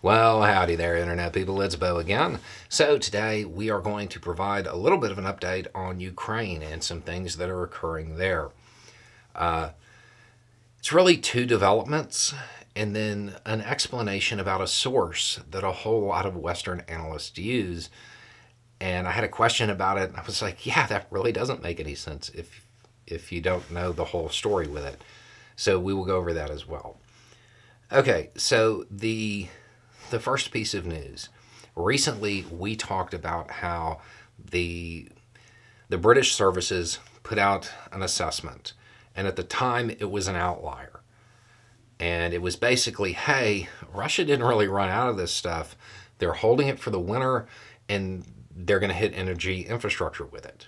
Well, howdy there, Internet people. It's Bo again. So, today we are going to provide a little bit of an update on Ukraine and some things that are occurring there. It's really two developments and then an explanation about a source that a whole lot of Western analysts use. And I had a question about it, and I was like, yeah, that really doesn't make any sense if you don't know the whole story with it. So, we will go over that as well. Okay, so the first piece of news. Recently, we talked about how the British services put out an assessment, and at the time it was an outlier. And it was basically, hey, Russia didn't really run out of this stuff. They're holding it for the winter, and they're going to hit energy infrastructure with it.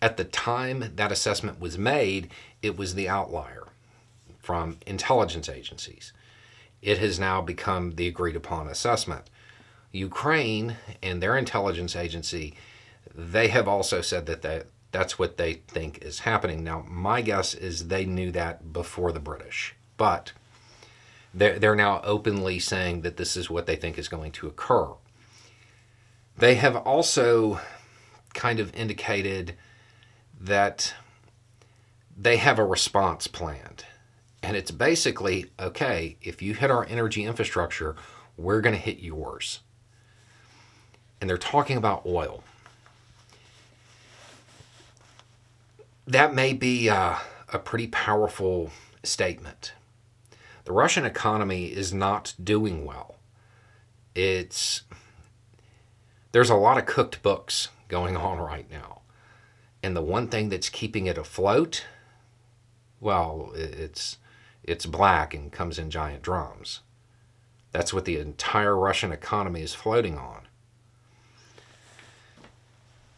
At the time that assessment was made, it was the outlier from intelligence agencies. It has now become the agreed upon assessment. Ukraine and their intelligence agency, they have also said that that's what they think is happening. Now, my guess is they knew that before the British, but they're now openly saying that this is what they think is going to occur. They have also kind of indicated that they have a response planned. And it's basically, okay, if you hit our energy infrastructure, we're going to hit yours. And they're talking about oil. That may be a pretty powerful statement. The Russian economy is not doing well. There's a lot of cooked books going on right now. And the one thing that's keeping it afloat, well, it's black and comes in giant drums. That's what the entire Russian economy is floating on.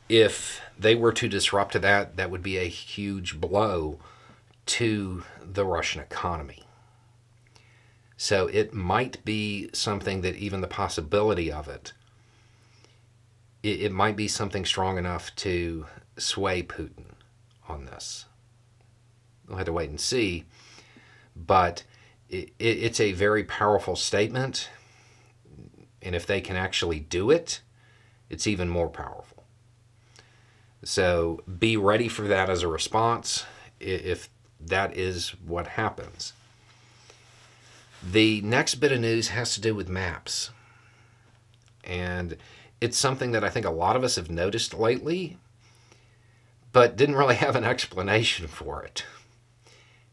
If they were to disrupt that, that would be a huge blow to the Russian economy. So it might be something that even the possibility of it might be something strong enough to sway Putin on this. We'll have to wait and see. But it's a very powerful statement. And if they can actually do it, it's even more powerful. So be ready for that as a response if that is what happens. The next bit of news has to do with maps. And it's something that I think a lot of us have noticed lately, but didn't really have an explanation for it.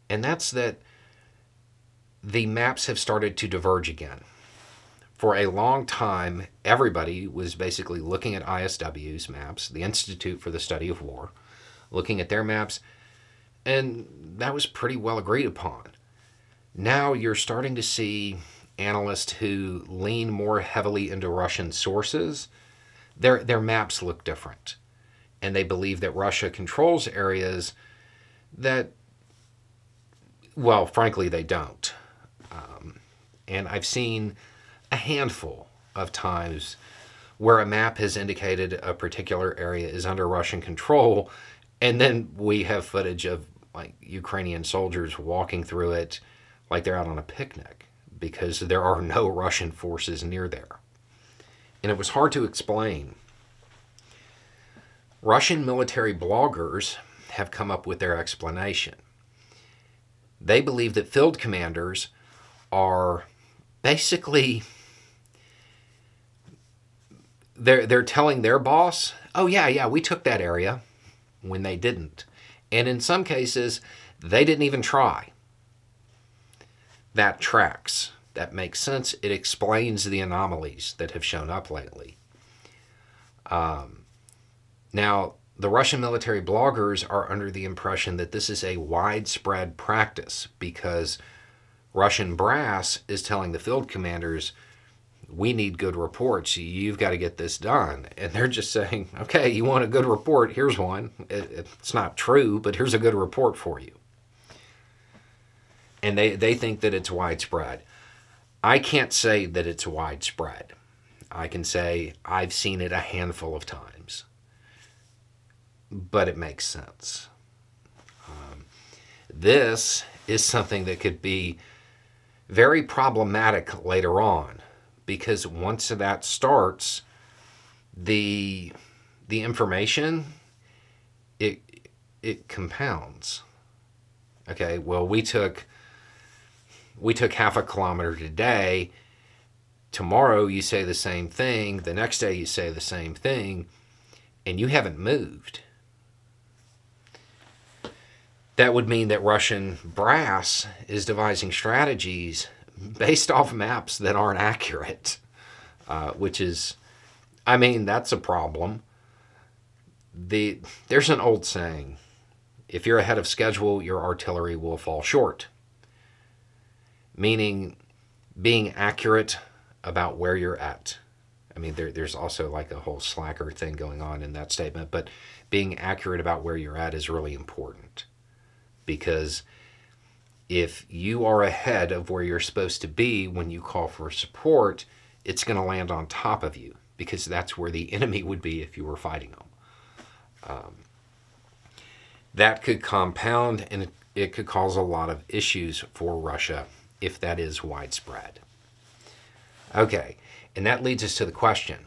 And that's that the maps have started to diverge again. For a long time, everybody was basically looking at ISW's maps, the Institute for the Study of War, looking at their maps, and that was pretty well agreed upon. Now you're starting to see analysts who lean more heavily into Russian sources. Their maps look different, and they believe that Russia controls areas that, well, frankly, they don't. And I've seen a handful of times where a map has indicated a particular area is under Russian control, and then we have footage of like Ukrainian soldiers walking through it like they're out on a picnic because there are no Russian forces near there. And it was hard to explain. Russian military bloggers have come up with their explanation. They believe that field commanders are basically, they're telling their boss, oh yeah, we took that area, when they didn't. And in some cases, they didn't even try. That tracks. That makes sense. It explains the anomalies that have shown up lately. Now, the Russian military bloggers are under the impression that this is a widespread practice because Russian brass is telling the field commanders, we need good reports. You've got to get this done. And they're just saying, okay, you want a good report? Here's one. It's not true, but here's a good report for you. And they think that it's widespread. I can't say that it's widespread. I can say I've seen it a handful of times. But it makes sense. This is something that could be very problematic later on because once that starts, the information, it compounds. Okay, well, we took half a kilometer today. Tomorrow you say the same thing. The next day you say the same thing, and you haven't moved. That would mean that Russian brass is devising strategies based off maps that aren't accurate, which is, I mean, that's a problem. There's an old saying, if you're ahead of schedule, your artillery will fall short. Meaning being accurate about where you're at. I mean, there's also like a whole slacker thing going on in that statement, but being accurate about where you're at is really important. Because if you are ahead of where you're supposed to be when you call for support, it's going to land on top of you, because that's where the enemy would be if you were fighting them. That could compound, and it could cause a lot of issues for Russia if that is widespread. Okay, and that leads us to the question,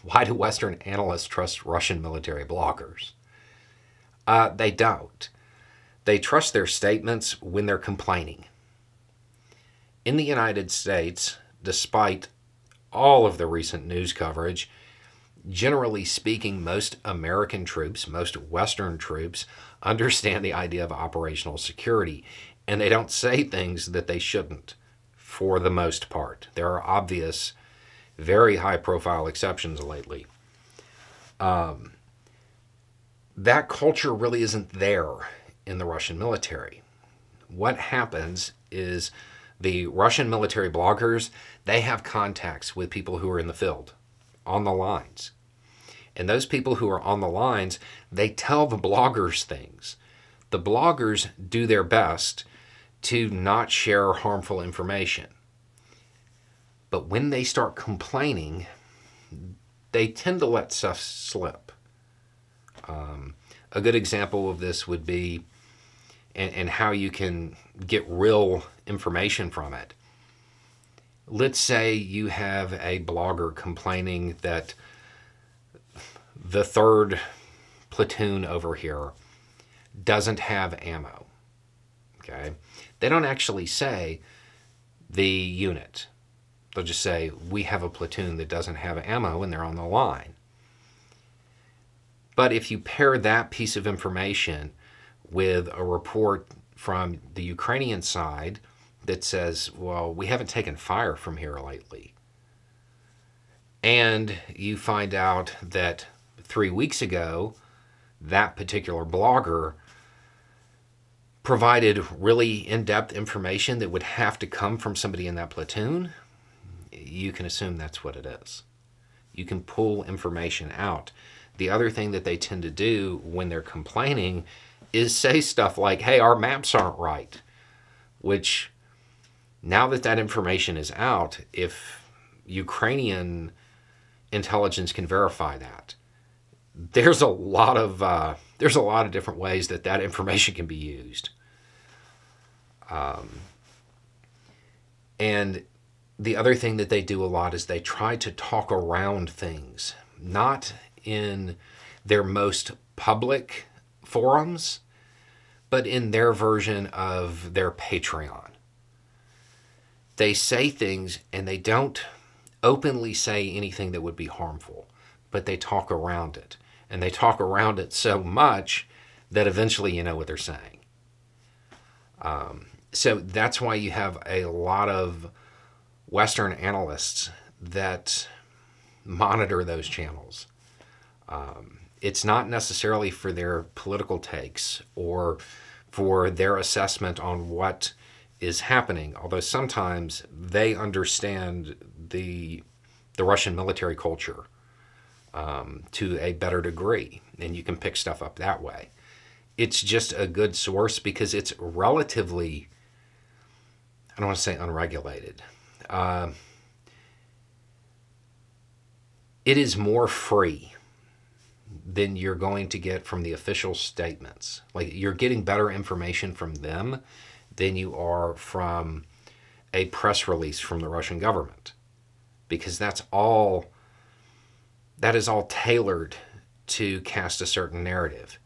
why do Western analysts trust Russian military bloggers? They don't. They trust their statements when they're complaining. In the United States, despite all of the recent news coverage, generally speaking, most American troops, most Western troops, understand the idea of operational security, and they don't say things that they shouldn't, for the most part. There are obvious, very high-profile exceptions lately. That culture really isn't there in the Russian military. What happens is the Russian military bloggers, they have contacts with people who are in the field, on the lines. And those people who are on the lines, they tell the bloggers things. The bloggers do their best to not share harmful information. But when they start complaining, they tend to let stuff slip. A good example of this would be, and how you can get real information from it. Let's say you have a blogger complaining that the 3rd platoon over here doesn't have ammo. Okay? They don't actually say the unit. They'll just say, we have a platoon that doesn't have ammo, and they're on the line. But if you pair that piece of information with a report from the Ukrainian side that says, well, we haven't taken fire from here lately, and you find out that 3 weeks ago, that particular blogger provided really in-depth information that would have to come from somebody in that platoon, you can assume that's what it is. You can pull information out. The other thing that they tend to do when they're complaining is say stuff like, hey, our maps aren't right, which now that information is out, if Ukrainian intelligence can verify that, there's a lot of different ways that information can be used. And the other thing that they do a lot is they try to talk around things, not in their most public forums, but in their version of their Patreon. They say things and they don't openly say anything that would be harmful, but they talk around it. And they talk around it so much that eventually you know what they're saying. So that's why you have a lot of Western analysts that monitor those channels. It's not necessarily for their political takes or for their assessment on what is happening, although sometimes they understand the Russian military culture to a better degree, and you can pick stuff up that way. It's just a good source because it's relatively, I don't want to say unregulated. It is more free than you're going to get from the official statements. Like, you're getting better information from them than you are from a press release from the Russian government. because that is all tailored to cast a certain narrative.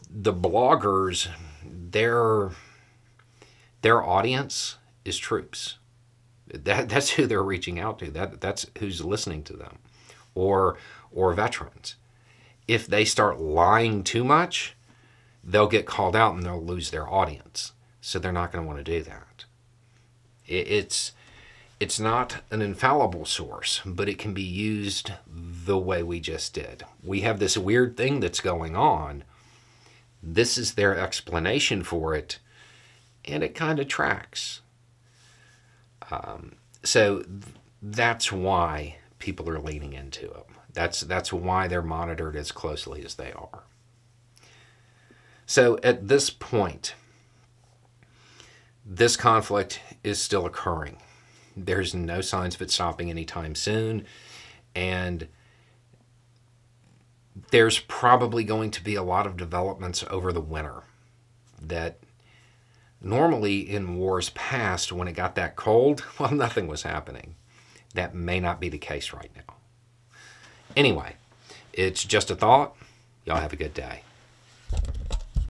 The bloggers, their audience is troops. That's who they're reaching out to. That's who's listening to them, or veterans. If they start lying too much, they'll get called out and they'll lose their audience. So they're not going to want to do that. It's not an infallible source, but it can be used the way we just did. We have this weird thing that's going on. This is their explanation for it, and it kind of tracks. So that's why people are leaning into it. That's why they're monitored as closely as they are. So at this point, this conflict is still occurring. There's no signs of it stopping anytime soon, and there's probably going to be a lot of developments over the winter that normally in wars past, when it got that cold, well, nothing was happening. That may not be the case right now. Anyway, it's just a thought. Y'all have a good day.